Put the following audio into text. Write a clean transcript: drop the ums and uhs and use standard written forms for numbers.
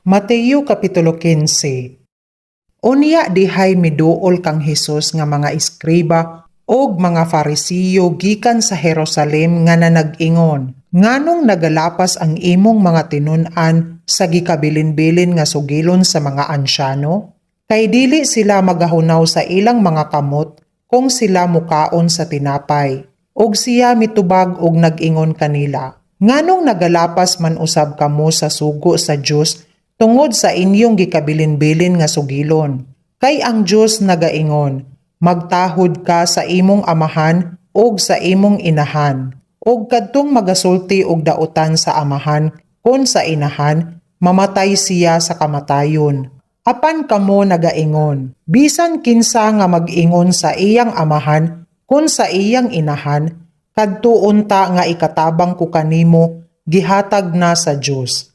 Mateo Kapitulo 15. Unya dihay miduol kang Hesus nga mga iskriba og mga Farisiyo gikan sa Jerusalem nga nanag-ingon, nganong nagalapas ang imong mga tinun-an sa gikabilin-bilin nga sugilon sa mga ansyano? Kay dili sila magahunaw sa ilang mga kamot kung sila mukaon sa tinapay. Og siya mitubag og nag-ingon kanila, nganong nagalapas man usab kamo sa sugo sa Dios tungod sa inyong gikabilin-bilin nga sugilon? Kay ang Dios nagaingon, magtahod ka sa imong amahan og sa imong inahan, og kadtong magasulti og dautan sa amahan kon sa inahan, mamatay siya sa kamatayon. Apan kamo nagaingon, bisan kinsa nga mag-ingon sa iyang amahan kun sa iyang inahan, kadtuon ta nga ikatabang ko kanimo, gihatag na sa Dios.